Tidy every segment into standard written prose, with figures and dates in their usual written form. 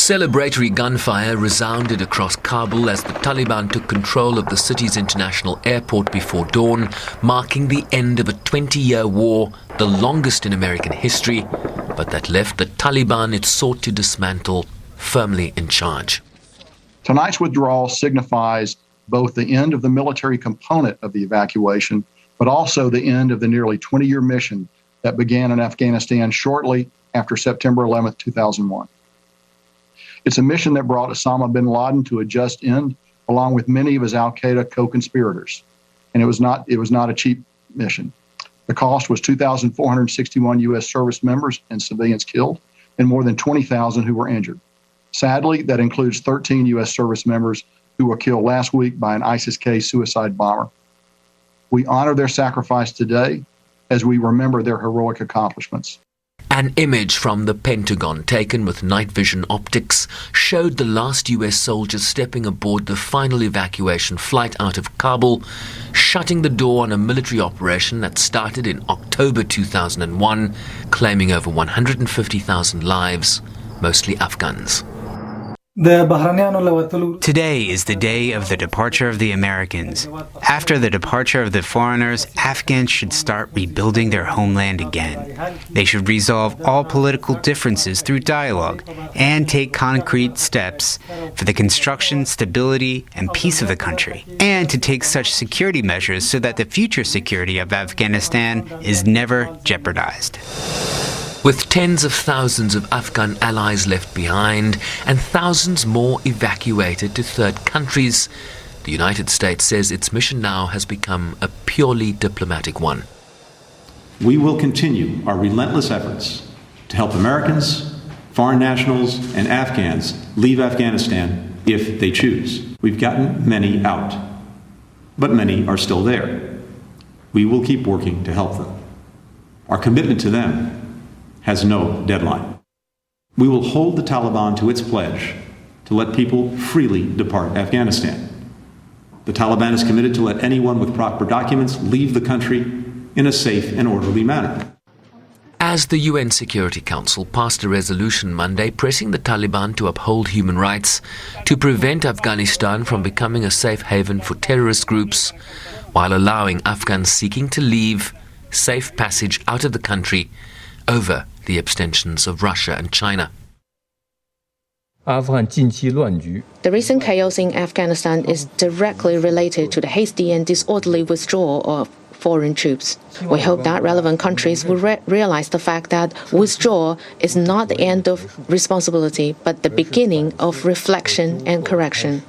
Celebratory gunfire resounded across Kabul as the Taliban took control of the city's international airport before dawn, marking the end of a 20-year war, the longest in American history, but that left the Taliban it sought to dismantle firmly in charge. Tonight's withdrawal signifies both the end of the military component of the evacuation, but also the end of the nearly 20-year mission that began in Afghanistan shortly after September 11, 2001. It's a mission that brought Osama bin Laden to a just end, along with many of his al-Qaeda co-conspirators. And it was not a cheap mission. The cost was 2,461 U.S. service members and civilians killed, and more than 20,000 who were injured. Sadly, that includes 13 U.S. service members who were killed last week by an ISIS-K suicide bomber. We honor their sacrifice today as we remember their heroic accomplishments. An image from the Pentagon taken with night vision optics showed the last U.S. soldiers stepping aboard the final evacuation flight out of Kabul, shutting the door on a military operation that started in October 2001, claiming over 150,000 lives, mostly Afghans. Today is the day of the departure of the Americans. After the departure of the foreigners, Afghans should start rebuilding their homeland again. They should resolve all political differences through dialogue and take concrete steps for the construction, stability, and peace of the country, and to take such security measures so that the future security of Afghanistan is never jeopardized. With tens of thousands of Afghan allies left behind and thousands more evacuated to third countries, the United States says its mission now has become a purely diplomatic one. We will continue our relentless efforts to help Americans, foreign nationals, and Afghans leave Afghanistan if they choose. We've gotten many out, but many are still there. We will keep working to help them. Our commitment to them has no deadline. We will hold the Taliban to its pledge to let people freely depart Afghanistan. The Taliban is committed to let anyone with proper documents leave the country in a safe and orderly manner. As the UN Security Council passed a resolution Monday pressing the Taliban to uphold human rights to prevent Afghanistan from becoming a safe haven for terrorist groups, while allowing Afghans seeking to leave safe passage out of the country over the abstentions of Russia and China. The recent chaos in Afghanistan is directly related to the hasty and disorderly withdrawal of foreign troops. We hope that relevant countries will realize the fact that withdrawal is not the end of responsibility, but the beginning of reflection and correction.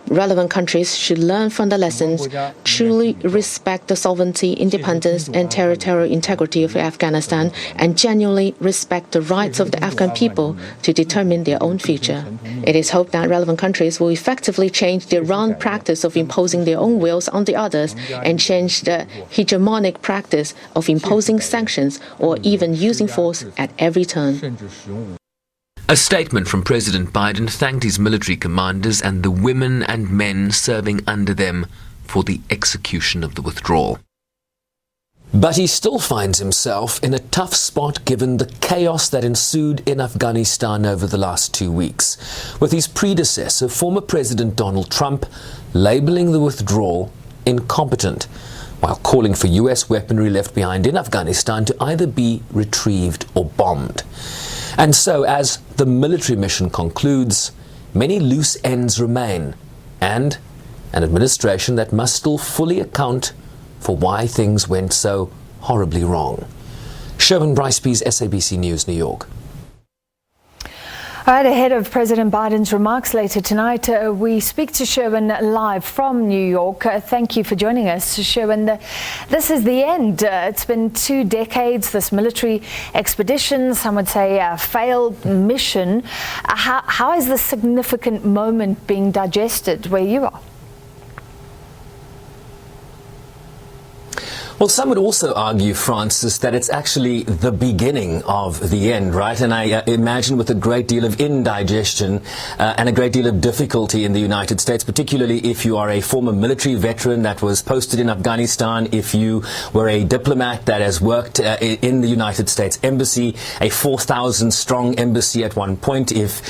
Relevant countries should learn from the lessons, truly respect the sovereignty, independence, and territorial integrity of Afghanistan, and genuinely respect the rights of the Afghan people to determine their own future. It is hoped that relevant countries will effectively change their wrong practice of imposing their own wills on the others and change the hegemonic practice of imposing sanctions or even using force at every turn. A statement from President Biden thanked his military commanders and the women and men serving under them for the execution of the withdrawal. But he still finds himself in a tough spot given the chaos that ensued in Afghanistan over the last 2 weeks, with his predecessor, former President Donald Trump, labeling the withdrawal incompetent, while calling for U.S. weaponry left behind in Afghanistan to either be retrieved or bombed. And so, as the military mission concludes, many loose ends remain, and an administration that must still fully account for why things went so horribly wrong. Sherwin BrycePease, SABC News, New York. All right, ahead of President Biden's remarks later tonight, we speak to Sherwin live from New York. Thank you for joining us, Sherwin. This is the end. It's been 2 decades, this military expedition, some would say a failed mission. How is this significant moment being digested where you are? Well, Well, some would also argue, Francis, that it's actually the beginning of the end, right? And I imagine with a great deal of indigestion and a great deal of difficulty in the United States, particularly if you are a former military veteran that was posted in Afghanistan, if you were a diplomat that has worked in the United States Embassy, a 4,000-strong embassy at one point, if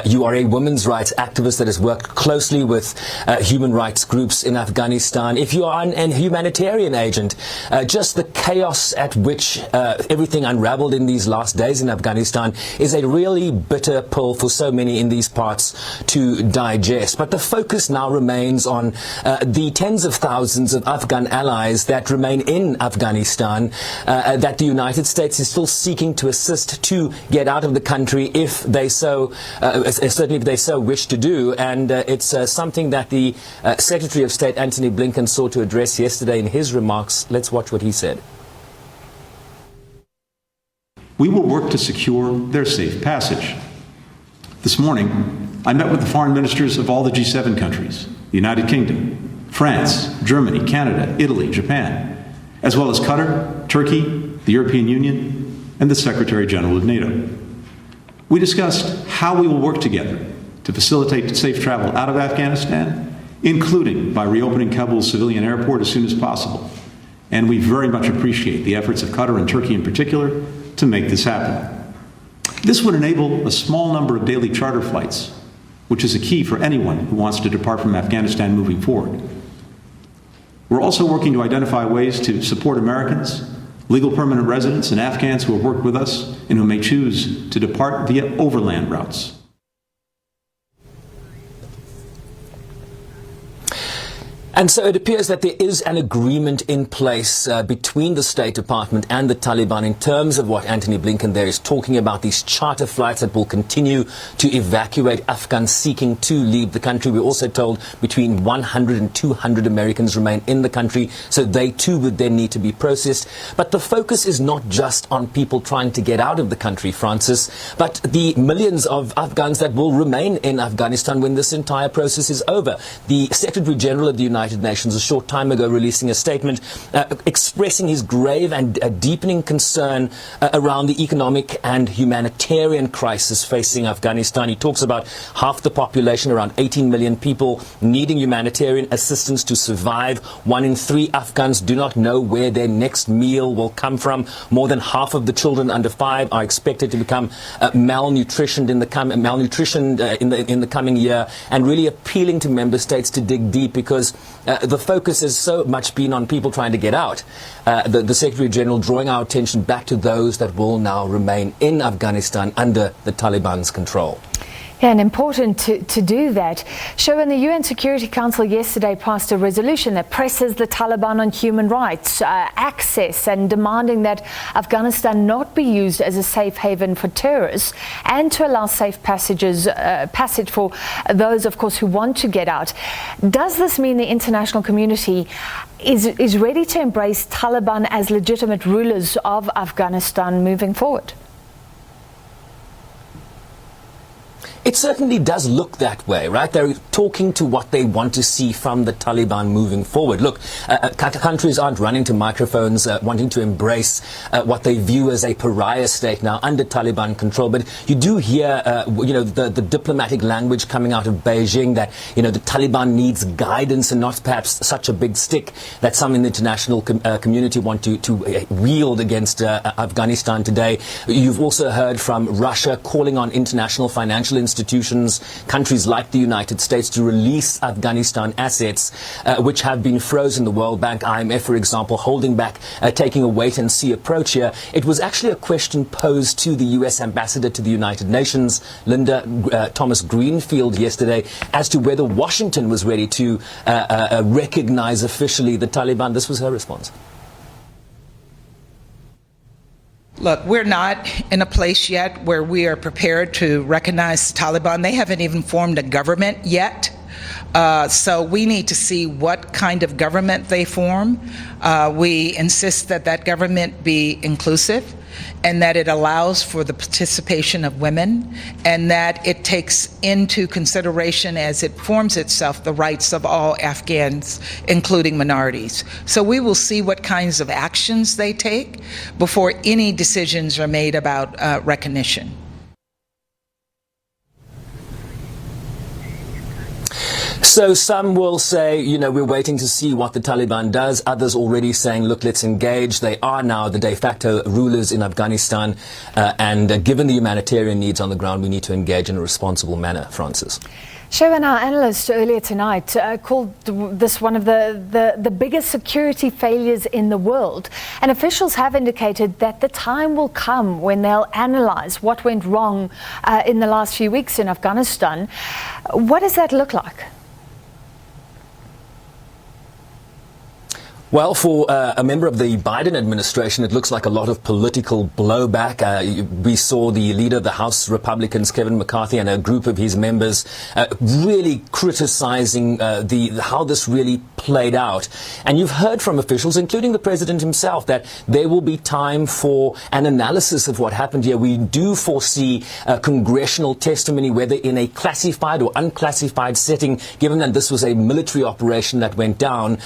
you are a women's rights activist that has worked closely with human rights groups in Afghanistan, if you are an humanitarian agent, just the chaos at which everything unraveled in these last days in Afghanistan is a really bitter pill for so many in these parts to digest. But the focus now remains on the tens of thousands of Afghan allies that remain in Afghanistan, that the United States is still seeking to assist to get out of the country if they so, certainly if they so wish to do. And it's something that the Secretary of State Antony Blinken sought to address yesterday in his remarks. Let's watch what he said. We will work to secure their safe passage. This morning, I met with the foreign ministers of all the G7 countries, the United Kingdom, France, Germany, Canada, Italy, Japan, as well as Qatar, Turkey, the European Union, and the Secretary General of NATO. We discussed how we will work together to facilitate safe travel out of Afghanistan, including by reopening Kabul's civilian airport as soon as possible. And we very much appreciate the efforts of Qatar and Turkey in particular to make this happen. This would enable a small number of daily charter flights, which is a key for anyone who wants to depart from Afghanistan moving forward. We're also working to identify ways to support Americans, legal permanent residents, and Afghans who have worked with us and who may choose to depart via overland routes. And so it appears that there is an agreement in place between the State Department and the Taliban in terms of what Antony Blinken there is talking about, these charter flights that will continue to evacuate Afghans seeking to leave the country. We're also told between 100 and 200 Americans remain in the country, so they too would then need to be processed. But the focus is not just on people trying to get out of the country, Francis, but the millions of Afghans that will remain in Afghanistan when this entire process is over. The Secretary General of the United Nations a short time ago releasing a statement expressing his grave and deepening concern around the economic and humanitarian crisis facing Afghanistan. He talks about half the population, around 18 million people, needing humanitarian assistance to survive. 1 in 3 Afghans do not know where their next meal will come from. More than half of the children under 5 are expected to become malnutritioned in the coming year, and really appealing to member states to dig deep because the focus has so much been on people trying to get out. The Secretary General drawing our attention back to those that will now remain in Afghanistan under the Taliban's control. Yeah, and important to do that. Sherwin, the UN Security Council yesterday passed a resolution that presses the Taliban on human rights, access, and demanding that Afghanistan not be used as a safe haven for terrorists, and to allow safe passage for those, of course, who want to get out. Does this mean the international community is ready to embrace Taliban as legitimate rulers of Afghanistan moving forward? It certainly does look that way, right? They're talking to what they want to see from the Taliban moving forward. Look, countries aren't running to microphones wanting to embrace what they view as a pariah state now under Taliban control. But you do hear, the diplomatic language coming out of Beijing that, the Taliban needs guidance and not perhaps such a big stick that some in the international community want to wield against Afghanistan today. You've also heard from Russia calling on international financial institutions, countries like the United States, to release Afghanistan assets which have been frozen. The World Bank, IMF, for example, holding back, taking a wait-and-see approach here. It was actually a question posed to the U.S. ambassador to the United Nations, Linda Thomas-Greenfield, yesterday, as to whether Washington was ready to recognize officially the Taliban. This was her response. Look, we're not in a place yet where we are prepared to recognize the Taliban. They haven't even formed a government yet. So we need to see what kind of government they form. We insist that that government be inclusive. and that it allows for the participation of women, and that it takes into consideration as it forms itself the rights of all Afghans, including minorities. So we will see what kinds of actions they take before any decisions are made about recognition. So some will say, we're waiting to see what the Taliban does. Others already saying, look, let's engage. They are now the de facto rulers in Afghanistan. And given the humanitarian needs on the ground, we need to engage in a responsible manner, Francis. Sherwin, our analyst earlier tonight called this one of the biggest security failures in the world. And officials have indicated that the time will come when they'll analyze what went wrong in the last few weeks in Afghanistan. What does that look like? Well, for a member of the Biden administration, it looks like a lot of political blowback. We saw the leader of the House Republicans, Kevin McCarthy, and a group of his members really criticizing how this really played out. And you've heard from officials, including the president himself, that there will be time for an analysis of what happened here. We do foresee congressional testimony, whether in a classified or unclassified setting, given that this was a military operation that went down,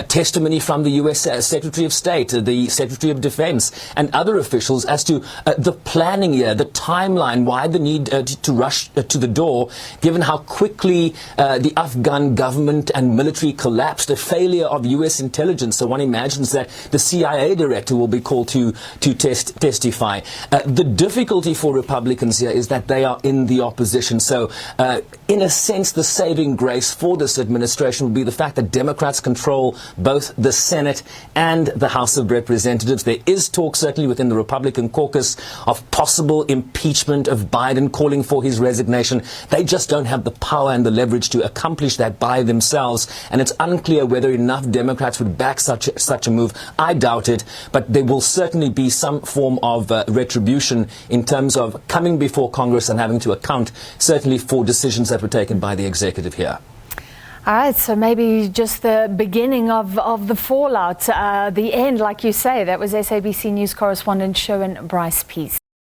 testimony from the U.S. Secretary of State, the Secretary of Defense, and other officials as to the planning here, the timeline, why the need to rush to the door, given how quickly the Afghan government and military collapsed, a failure of U.S. intelligence. So one imagines that the CIA director will be called to testify. The difficulty for Republicans here is that they are in the opposition. So in a sense, the saving grace for this administration will be the fact that Democrats control both the Senate and the House of Representatives. There is talk, certainly within the Republican caucus, of possible impeachment of Biden, calling for his resignation. They just don't have the power and the leverage to accomplish that by themselves, and it's unclear whether enough Democrats would back such a move. I doubt it, but there will certainly be some form of retribution in terms of coming before Congress and having to account, certainly, for decisions that were taken by the executive here. All right, so maybe just the beginning of the fallout, the end, like you say. That was SABC News correspondent Sherwin Bryce-Pease.